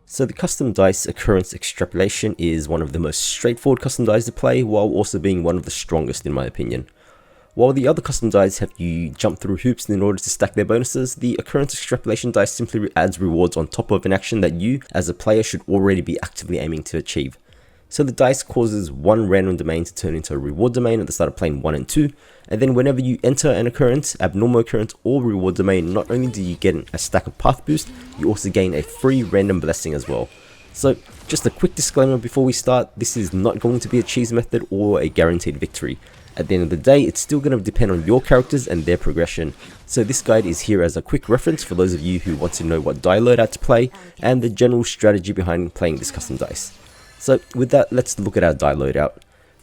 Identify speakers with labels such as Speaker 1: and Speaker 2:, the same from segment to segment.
Speaker 1: So the custom dice Occurrence Extrapolation is one of the most straightforward custom dice to play, while also being one of the strongest in my opinion. While the other custom dice have you jump through hoops in order to stack their bonuses, the Occurrence Extrapolation dice simply adds rewards on top of an action that you, as a player, should already be actively aiming to achieve. So the dice causes one random domain to turn into a reward domain at the start of plane 1 and 2, and then whenever you enter an occurrence, abnormal occurrence or reward domain, not only do you get a stack of path boost, you also gain a free random blessing as well. So just a quick disclaimer before we start, this is not going to be a cheese method or a guaranteed victory. At the end of the day, it's still going to depend on your characters and their progression. So this guide is here as a quick reference for those of you who want to know what die loadout to play and the general strategy behind playing this custom dice. So with that, let's look at our die loadout.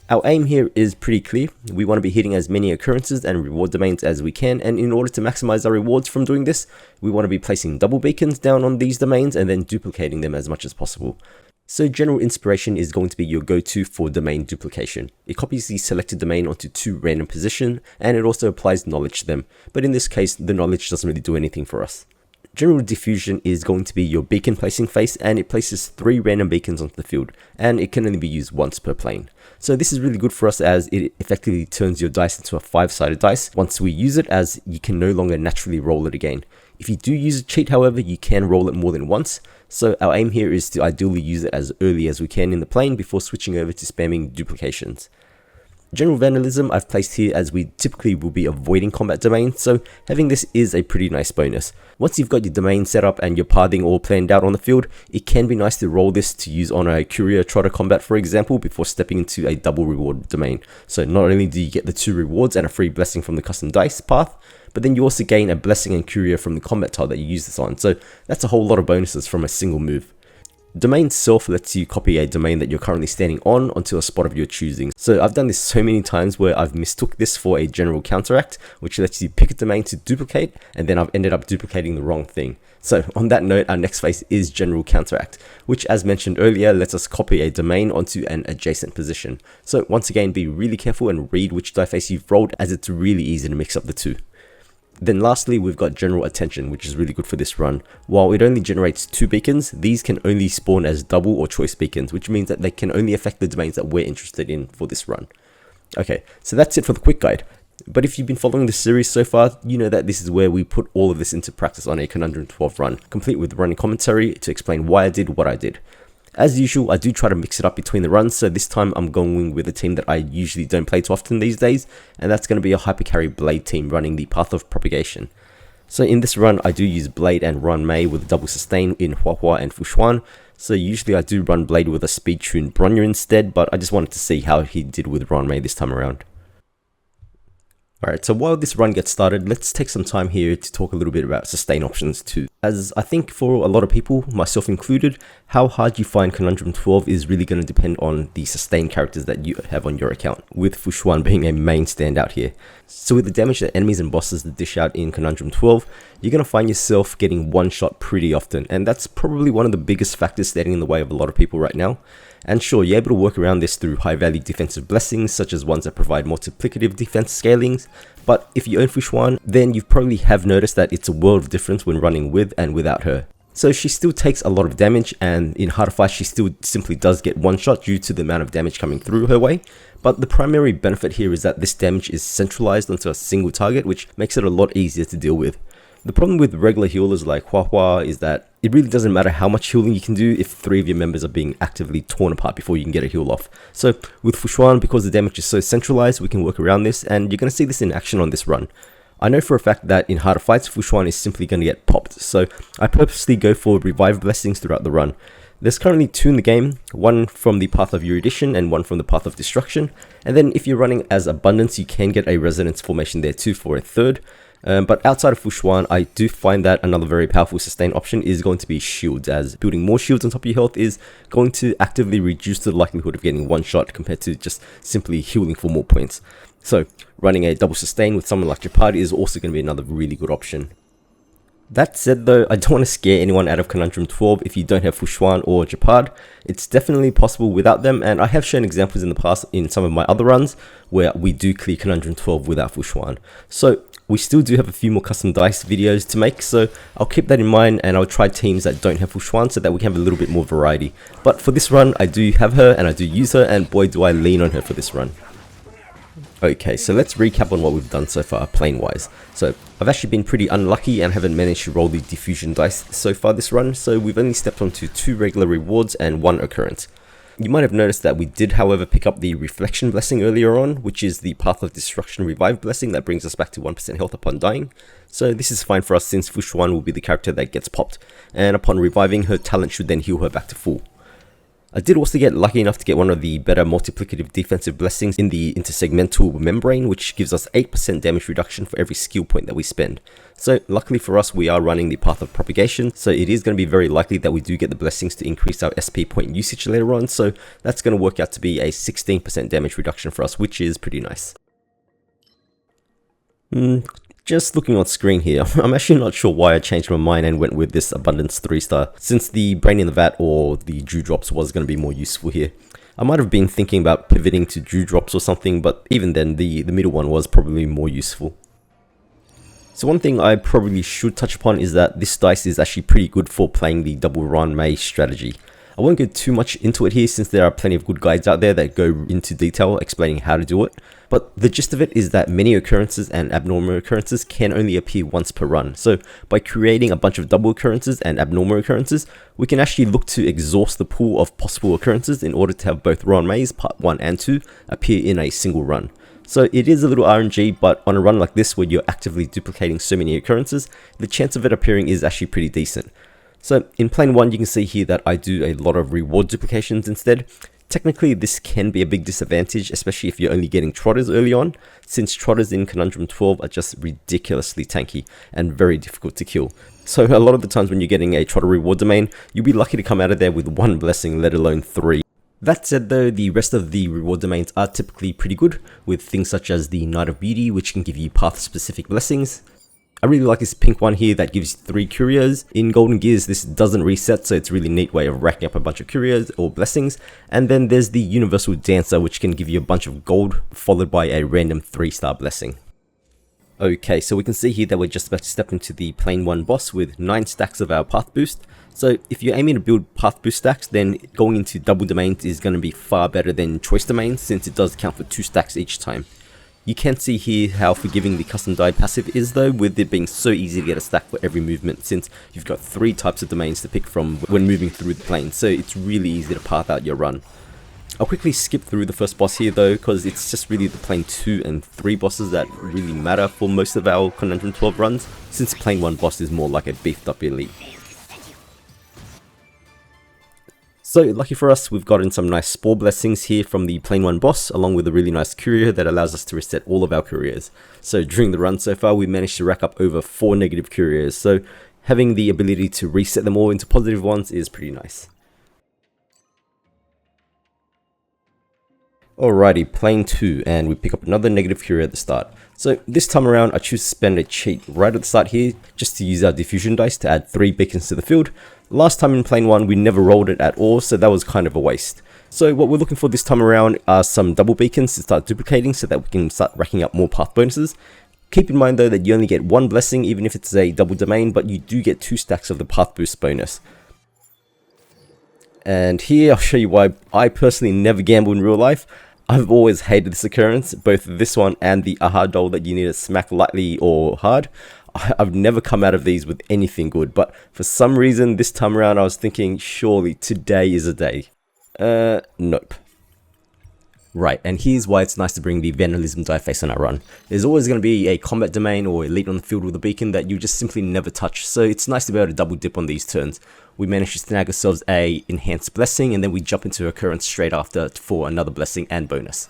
Speaker 1: Our aim here is pretty clear. We want to be hitting as many occurrences and reward domains as we can, and in order to maximize our rewards from doing this, we want to be placing double beacons down on these domains and then duplicating them as much as possible. So general inspiration is going to be your go-to for domain duplication. It copies the selected domain onto two random positions, and it also applies knowledge to them, but in this case the knowledge doesn't really do anything for us. General diffusion is going to be your beacon placing phase, and it places 3 random beacons onto the field, and it can only be used once per plane. So this is really good for us as it effectively turns your dice into a 5-sided dice once we use it, as you can no longer naturally roll it again. If you do use a cheat, however, you can roll it more than once, so our aim here is to ideally use it as early as we can in the plane before switching over to spamming duplications. General vandalism I've placed here as we typically will be avoiding combat domains, so having this is a pretty nice bonus. Once you've got your domain set up and your pathing all planned out on the field, it can be nice to roll this to use on a courier trotter combat, for example, before stepping into a double reward domain. So not only do you get the 2 rewards and a free blessing from the custom dice path, but then you also gain a blessing and courier from the combat tile that you use this on, so that's a whole lot of bonuses from a single move. Domain self lets you copy a domain that you're currently standing on onto a spot of your choosing. So I've done this so many times where I've mistook this for a general counteract, which lets you pick a domain to duplicate, and then I've ended up duplicating the wrong thing. So on that note, our next phase is general counteract, which as mentioned earlier lets us copy a domain onto an adjacent position. So once again, be really careful and read which die face you've rolled, as it's really easy to mix up the two. Then lastly, we've got general attention, which is really good for this run. While it only generates 2 beacons, these can only spawn as double or choice beacons, which means that they can only affect the domains that we're interested in for this run. Okay, so that's it for the quick guide. But if you've been following the series so far, you know that this is where we put all of this into practice on a Conundrum 12 run, complete with running commentary to explain why I did what I did. As usual, I do try to mix it up between the runs, so this time I'm going with a team that I usually don't play too often these days, and that's going to be a Hypercarry Blade team running the Path of Propagation. So in this run, I do use Blade and run Mei with double sustain in Huahua and Fushuan, so usually I do run Blade with a speed tuned Bronya instead, but I just wanted to see how he did with Ron Mei this time around. Alright, so while this run gets started, let's take some time here to talk a little bit about sustain options too. As I think for a lot of people, myself included, how hard you find Conundrum 12 is really going to depend on the sustain characters that you have on your account, with Fushuan being a main standout here. So with the damage that enemies and bosses dish out in Conundrum 12, you're going to find yourself getting one shot pretty often, and that's probably one of the biggest factors standing in the way of a lot of people right now. And sure, you're able to work around this through high value defensive blessings, such as ones that provide multiplicative defense scalings, but if you own Fushuan, then you probably have noticed that it's a world of difference when running with and without her. So she still takes a lot of damage, and in harder fights she still simply does get one shot due to the amount of damage coming through her way, but the primary benefit here is that this damage is centralized onto a single target, which makes it a lot easier to deal with. The problem with regular healers like Huahua is that it really doesn't matter how much healing you can do if 3 of your members are being actively torn apart before you can get a heal off. So with Fushuan, because the damage is so centralized, we can work around this, and you're going to see this in action on this run. I know for a fact that in harder fights, Fushuan is simply going to get popped, so I purposely go for revive blessings throughout the run. There's currently 2 in the game, one from the Path of Erudition and one from the Path of Destruction, and then if you're running as Abundance, you can get a Resonance formation there too for a 3rd. But outside of Fushuan, I do find that another very powerful sustain option is going to be shields, as building more shields on top of your health is going to actively reduce the likelihood of getting one shot compared to just simply healing for more points. So running a double sustain with someone like Gepard is also going to be another really good option. That said though, I don't want to scare anyone out of Conundrum 12 if you don't have Fushuan or Gepard. It's definitely possible without them, and I have shown examples in the past in some of my other runs where we do clear Conundrum 12 without Fushuan. So We still do have a few more custom dice videos to make, so I'll keep that in mind and I'll try teams that don't have Fushuan so that we can have a little bit more variety. But for this run, I do have her and I do use her, and boy do I lean on her for this run. Okay, so let's recap on what we've done so far, plane-wise. So, I've actually been pretty unlucky and haven't managed to roll the diffusion dice so far this run, so we've only stepped onto 2 regular rewards and 1 occurrence. You might have noticed that we did, however, pick up the Reflection Blessing earlier on, which is the Path of Destruction Revive Blessing that brings us back to 1% health upon dying. So this is fine for us since Fushuan will be the character that gets popped, and upon reviving, her talent should then heal her back to full. I did also get lucky enough to get one of the better multiplicative defensive blessings in the intersegmental membrane, which gives us 8% damage reduction for every skill point that we spend. So luckily for us, we are running the Path of Propagation, so it is going to be very likely that we do get the blessings to increase our SP point usage later on, so that's going to work out to be a 16% damage reduction for us, which is pretty nice. Just looking on screen here, I'm actually not sure why I changed my mind and went with this Abundance 3-star, since the Brain in the Vat or the Dewdrops was going to be more useful here. I might have been thinking about pivoting to Dewdrops or something, but even then the middle one was probably more useful. So one thing I probably should touch upon is that this dice is actually pretty good for playing the double Ranmei strategy. I won't go too much into it here since there are plenty of good guides out there that go into detail explaining how to do it, but the gist of it is that many occurrences and abnormal occurrences can only appear once per run. So by creating a bunch of double occurrences and abnormal occurrences, we can actually look to exhaust the pool of possible occurrences in order to have both Ranmeis part 1 and 2 appear in a single run. So it is a little RNG, but on a run like this where you're actively duplicating so many occurrences, the chance of it appearing is actually pretty decent. So in plane 1 you can see here that I do a lot of reward duplications instead. Technically this can be a big disadvantage, especially if you're only getting trotters early on, since trotters in Conundrum 12 are just ridiculously tanky and very difficult to kill. So a lot of the times when you're getting a trotter reward domain, you'll be lucky to come out of there with 1 blessing, let alone 3. That said though, the rest of the reward domains are typically pretty good, with things such as the Night of Beauty, which can give you path specific blessings. I really like this pink one here that gives 3 curios. In Golden Gears this doesn't reset, so it's a really neat way of racking up a bunch of curios or blessings. And then there's the Universal Dancer, which can give you a bunch of gold followed by a random 3-star blessing. Okay, so we can see here that we're just about to step into the plane 1 boss with 9 stacks of our path boost. So if you're aiming to build path boost stacks, then going into double domains is going to be far better than choice domains, since it does count for 2 stacks each time. You can see here how forgiving the custom die passive is though, with it being so easy to get a stack for every movement, since you've got 3 types of domains to pick from when moving through the plane, so it's really easy to path out your run. I'll quickly skip through the first boss here though, because it's just really the plane 2 and 3 bosses that really matter for most of our Conundrum 12 runs, since plane 1 boss is more like a beefed up elite. So lucky for us, we've gotten some nice spore blessings here from the plane 1 boss, along with a really nice courier that allows us to reset all of our couriers. So during the run so far, we managed to rack up over 4 negative couriers, so having the ability to reset them all into positive ones is pretty nice. Alrighty, plane 2, and we pick up another negative courier at the start. So this time around I choose to spend a cheat right at the start here, just to use our diffusion dice to add 3 beacons to the field. Last time in plane 1 we never rolled it at all, so that was kind of a waste. So what we're looking for this time around are some double beacons to start duplicating so that we can start racking up more path bonuses. Keep in mind though that you only get 1 blessing even if it's a double domain, but you do get 2 stacks of the path boost bonus. And here I'll show you why I personally never gamble in real life. I've always hated this occurrence, both this one and the aha doll that you need to smack lightly or hard. I've never come out of these with anything good, but for some reason this time around I was thinking surely today is a day. Nope. Right, and here's why it's nice to bring the Vandalism die face on our run. There's always going to be a combat domain or elite on the field with a beacon that you just simply never touch, so it's nice to be able to double dip on these turns. We managed to snag ourselves a enhanced blessing, and then we jump into Occurrence straight after for another blessing and bonus.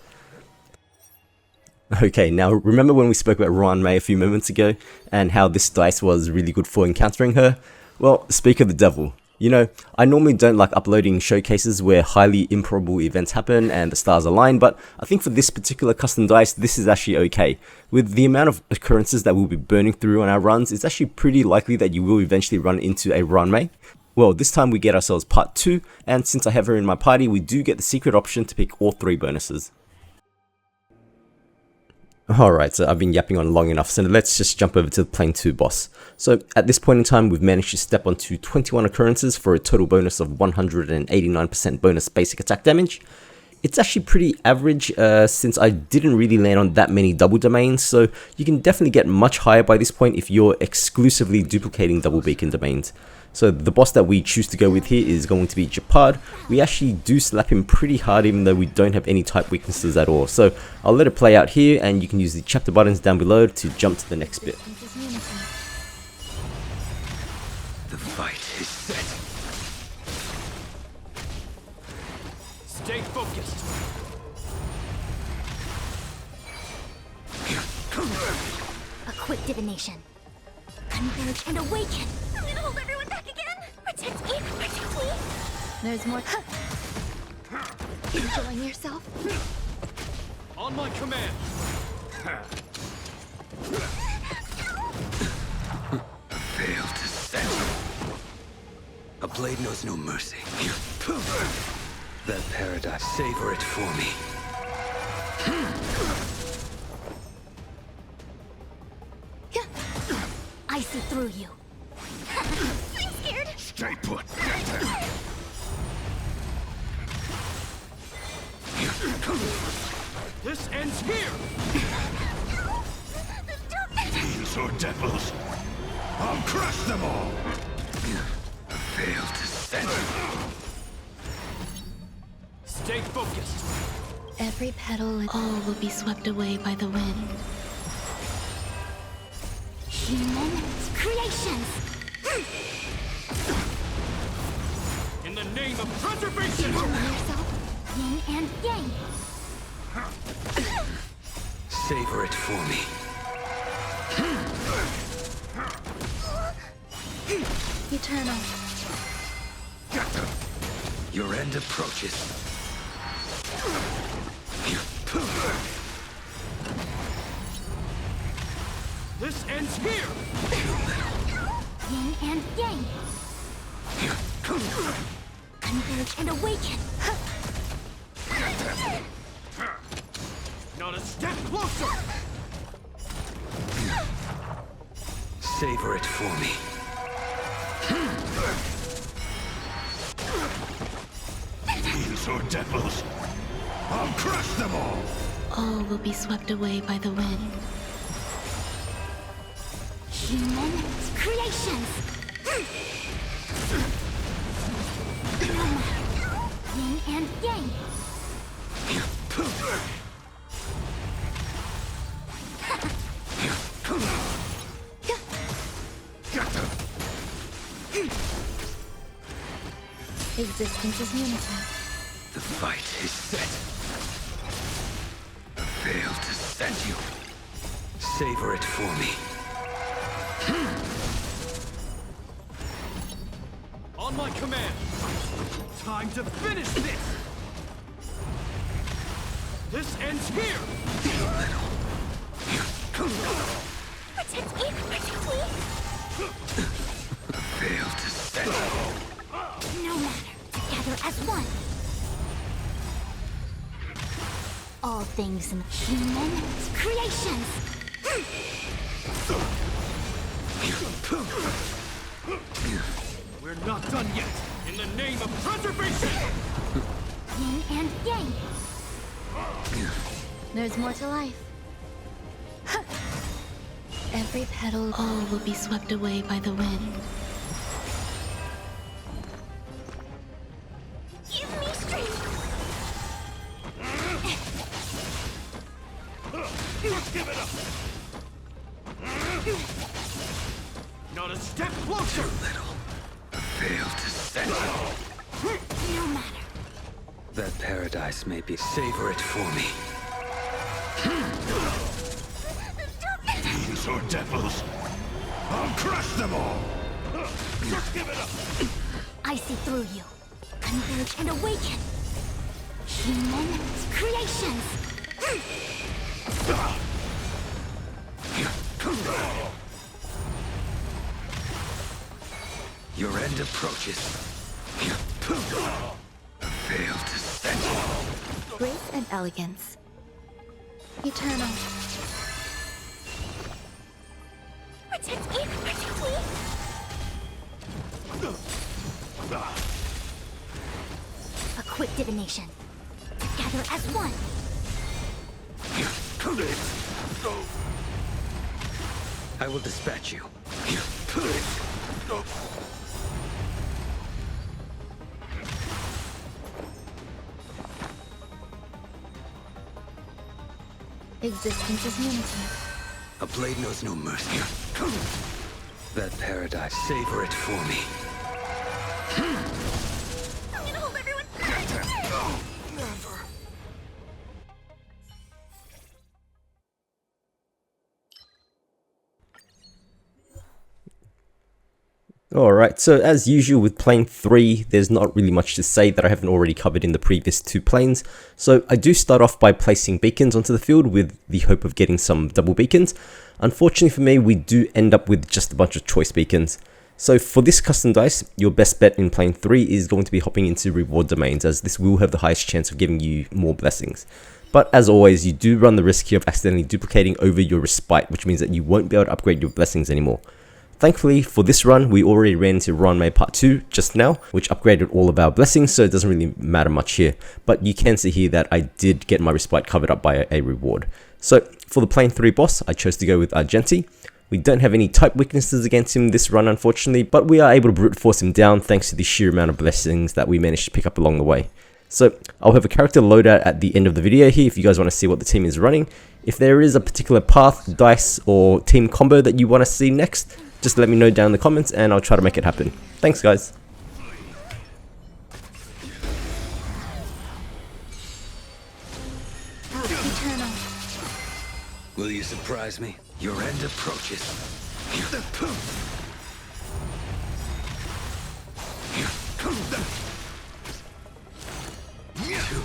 Speaker 1: Okay, now remember when we spoke about Ranmei a few moments ago, and how this dice was really good for encountering her? Well, speak of the devil. You know, I normally don't like uploading showcases where highly improbable events happen and the stars align, but I think for this particular custom dice, this is actually okay. With the amount of occurrences that we'll be burning through on our runs, it's actually pretty likely that you will eventually run into a Ranmei. Well, this time we get ourselves part 2, and since I have her in my party, we do get the secret option to pick all 3 bonuses. Alright, so I've been yapping on long enough, so let's just jump over to the Plane 2 boss. So at this point in time, we've managed to step onto 21 occurrences for a total bonus of 189% bonus basic attack damage. It's actually pretty average since I didn't really land on that many double domains, so you can definitely get much higher by this point if you're exclusively duplicating double beacon domains. So the boss that we choose to go with here is going to be Gepard. We actually do slap him pretty hard even though we don't have any type weaknesses at all. So I'll let it play out here and you can use the chapter buttons down below to jump to the next bit.
Speaker 2: The fight is set. Stay focused.
Speaker 3: A quick divination. Converge and awaken. I'm gonna hold everyone back again. Protect me, protect me. There's more. Enjoying yourself?
Speaker 2: On my command. Fail to set. A blade knows no mercy. That paradise, savor it for me.
Speaker 3: I see through you. I'm scared.
Speaker 2: Stay put. This ends here. Fiends or devils, I'll crush them all. Fail to set. Stay focused.
Speaker 4: Every petal, all will be swept away by the wind.
Speaker 3: Human creations.
Speaker 2: In the name of preservation.
Speaker 3: Enjoy yourself. Yin and yang.
Speaker 2: Savor it for me.
Speaker 4: Eternal.
Speaker 2: Your end approaches. This ends here.
Speaker 3: Yin and yang. Converge and awaken.
Speaker 2: Not a step closer. Savor it for me. Fiends or devils, I'll crush them all.
Speaker 4: All will be swept away by the wind.
Speaker 3: Human creations. Yin and yang.
Speaker 4: Existence is unity.
Speaker 2: The fight is set. Fail to set you. Savor it for me. On my command. Time to finish this. This ends here.
Speaker 3: Protect me, protect me.
Speaker 2: Fail to set.
Speaker 3: No matter. Together as one. All things in human creations.
Speaker 2: We're not done yet. In the name of preservation.
Speaker 3: Yin and yang.
Speaker 4: There's more to life. Every petal, all will be swept away by the wind.
Speaker 3: Give me strength.
Speaker 2: Give it up. Not a step closer. Little. Fail to set.
Speaker 3: No matter.
Speaker 2: That paradise may be. Savor it for me. Fiends or devils, I'll crush them all. Just give it up.
Speaker 3: I see through you. Converge and awaken. Human creations.
Speaker 2: Your end approaches. Fail to set.
Speaker 4: Grace and elegance. Eternal.
Speaker 3: A quick divination. Gather as one.
Speaker 2: I will dispatch you.
Speaker 4: Existence is unity.
Speaker 2: A blade knows no mercy. That paradise, savor it for me.
Speaker 3: I'm gonna hold everyone.
Speaker 2: Never.
Speaker 1: Alright, so as usual with plane 3, there's not really much to say that I haven't already covered in the previous 2 planes. So I do start off by placing beacons onto the field with the hope of getting some double beacons. Unfortunately for me, we do end up with just a bunch of choice beacons. So for this custom dice, your best bet in plane 3 is going to be hopping into reward domains, as this will have the highest chance of giving you more blessings. But as always, you do run the risk here of accidentally duplicating over your respite, which means that you won't be able to upgrade your blessings anymore. Thankfully, for this run, we already ran into Run May Part 2 just now, which upgraded all of our blessings, so it doesn't really matter much here. But you can see here that I did get my respite covered up by a reward. So, for the plane 3 boss, I chose to go with Argenti. We don't have any type weaknesses against him this run, unfortunately, but we are able to brute force him down thanks to the sheer amount of blessings that we managed to pick up along the way. So, I'll have a character loadout at the end of the video here if you guys want to see what the team is running. If there is a particular path, dice, or team combo that you want to see next, just let me know down in the comments and I'll try to make it happen. Thanks guys.
Speaker 3: Eternal.
Speaker 2: Will you surprise me? Your end approaches. Too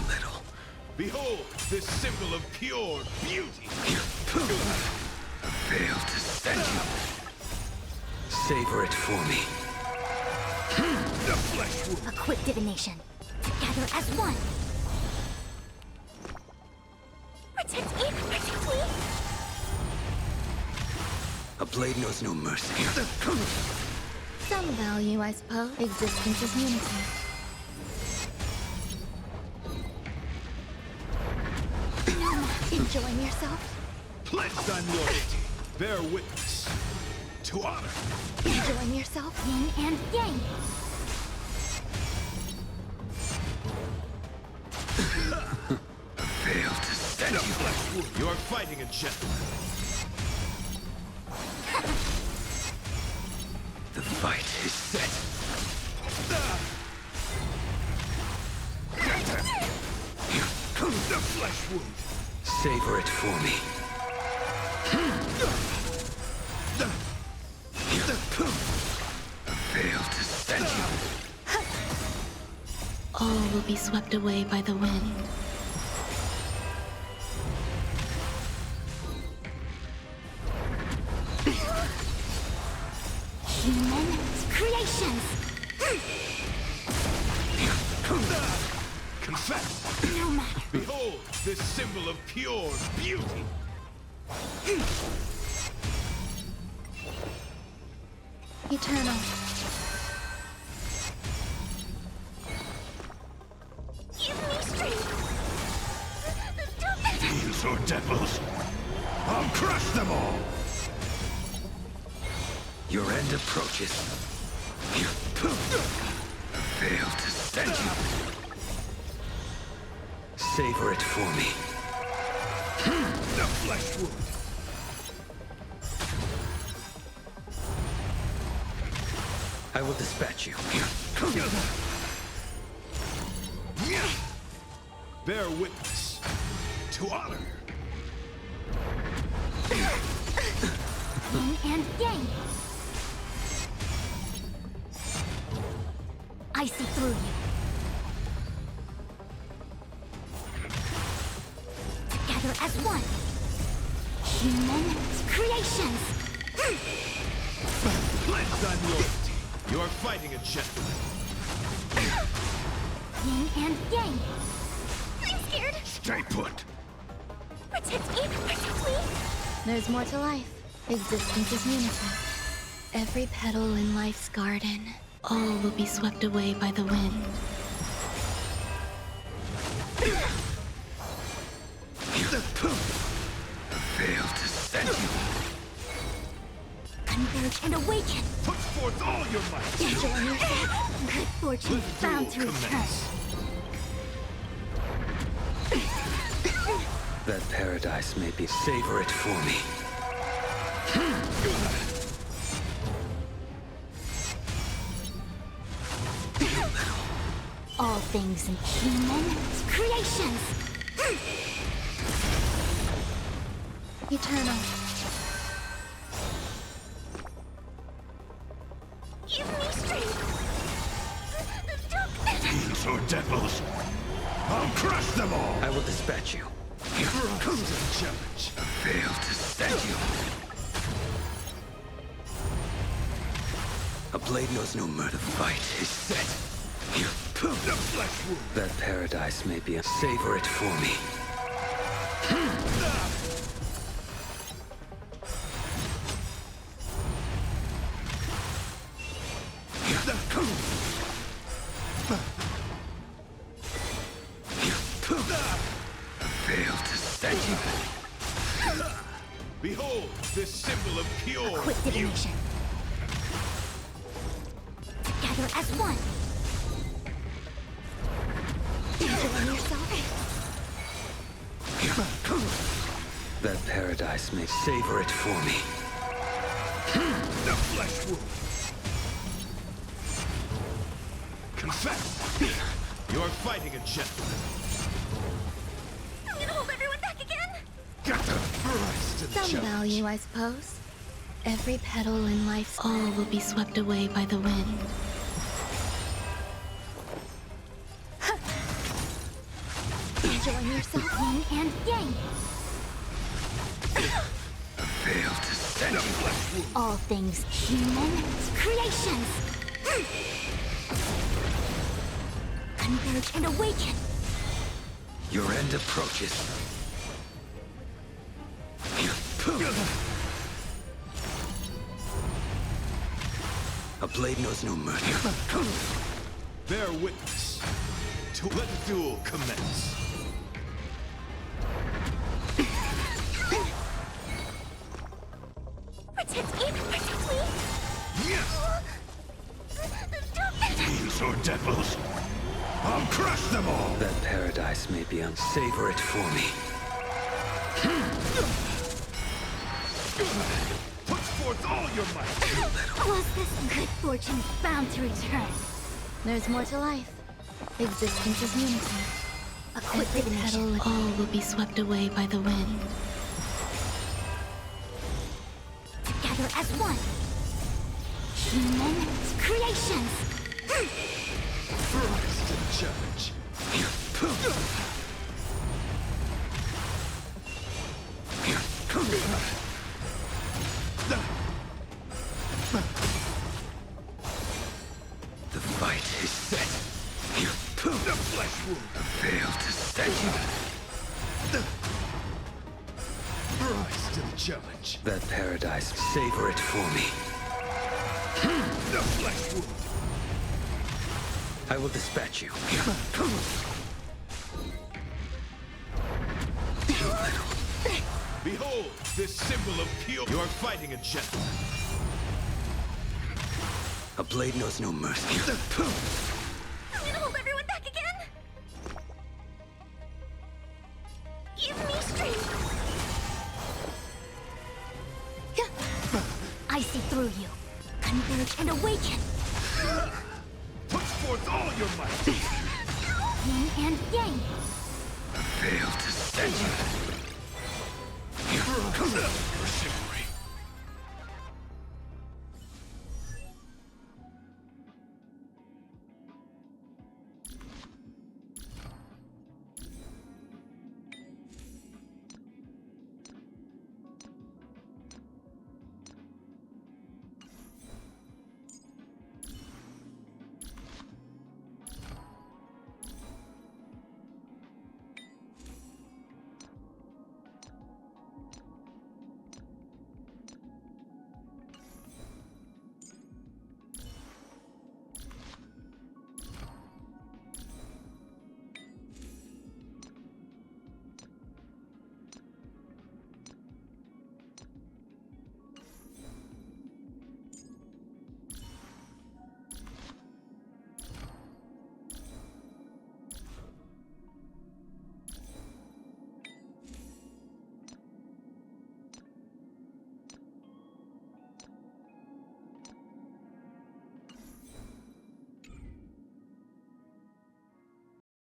Speaker 2: little.
Speaker 5: Behold, this symbol of pure beauty.
Speaker 2: I failed to send you. Savor it for me.
Speaker 5: The flesh wound.
Speaker 3: A quick divination. Gather as one. Protect me! Protect me!
Speaker 2: A blade knows no mercy.
Speaker 4: Some value, I suppose. Existence is unity.
Speaker 3: Enjoying yourself?
Speaker 5: Pledged on loyalty. Bear witness. To honor.
Speaker 3: Enjoying yourself? Yin and yang.
Speaker 2: Failed to send
Speaker 5: The
Speaker 2: you.
Speaker 5: flesh wound. You are fighting a gentleman.
Speaker 2: The fight is set.
Speaker 5: The flesh wound.
Speaker 2: Savor it for me. Failed to send you.
Speaker 4: All will be swept away by the wind.
Speaker 3: Human creations.
Speaker 5: Confess.
Speaker 3: No matter.
Speaker 5: Behold, this symbol of pure beauty.
Speaker 4: Eternal.
Speaker 3: Give me strength. Stop it.
Speaker 2: Demons or devils, I'll crush them all. Your end approaches. Failed to send you. Savor it for me.
Speaker 5: The flesh wound.
Speaker 2: I will dispatch you.
Speaker 5: Bear witness. To honor.
Speaker 3: Yin and yang. I see through you. Together as one. Human creations.
Speaker 5: Pledged on loyalty. You are fighting a gentleman.
Speaker 3: Yin and yang. I'm scared.
Speaker 2: Stay put.
Speaker 3: Protect me. Protect me.
Speaker 4: There's more to life. Existence is unity. Every petal in life's garden All will be swept away by the wind.
Speaker 2: Failed to send you.
Speaker 3: Converge and awaken.
Speaker 5: Put forth all your might.
Speaker 3: Gentle on yourself. Good fortune is bound to return.
Speaker 2: That paradise may be. Savor it for me.
Speaker 3: All things in human creations.
Speaker 4: Eternal.
Speaker 3: Give me strength.
Speaker 2: Fiends or devils, I'll crush them all.
Speaker 5: I will dispatch you. Crimson challenge.
Speaker 2: Failed to send you. A blade knows no murder. Fight is set.
Speaker 5: The flesh wound.
Speaker 2: That paradise may be. Savor it for me. Failed to send you.
Speaker 5: Behold, this symbol of pure
Speaker 3: Quick divination. Together as one. Gentle on yourself.
Speaker 2: That paradise may. Savor it for me.
Speaker 5: The flesh wound. Confess. You're fighting a gentleman.
Speaker 3: I'm gonna hold everyone back again.
Speaker 5: Got to rise to the
Speaker 4: Some
Speaker 5: challenge.
Speaker 4: value, I suppose. Every petal in life's all will be swept away by the wind.
Speaker 3: Gentle on yourself. Yin and yang.
Speaker 2: Failed to send
Speaker 5: The
Speaker 2: you.
Speaker 5: flesh wound.
Speaker 3: All things human creations. Converge and awaken.
Speaker 2: Your end approaches. A blade knows no mercy.
Speaker 5: Bear witness. To let the duel commence.
Speaker 3: Protect me! Protect me!
Speaker 5: Yes!
Speaker 2: Fiends or devils, I'll crush them all. That paradise may be. Savor it for me.
Speaker 5: Put forth all your might.
Speaker 3: Was this good fortune bound to return?
Speaker 4: There's more to life. Existence is unity.
Speaker 3: A quick
Speaker 4: Every
Speaker 3: divination.
Speaker 4: petal, all will be swept away by the wind.
Speaker 3: Together as one. Human creations.
Speaker 5: Rise to the challenge.
Speaker 2: The fight is set.
Speaker 5: The flesh wound.
Speaker 2: Failed to send you.
Speaker 5: Rise to the challenge.
Speaker 2: That paradise. Savor it for me.
Speaker 5: The flesh wound.
Speaker 2: I will dispatch you.
Speaker 5: Behold, this symbol of pure. You're fighting a gentleman.
Speaker 2: A blade knows no mercy.
Speaker 3: I'm gonna hold everyone back again. Give me strength. I see through you. Converge and awaken.
Speaker 5: Put forth all your might.
Speaker 3: Yin and yang.
Speaker 2: Failed to send you.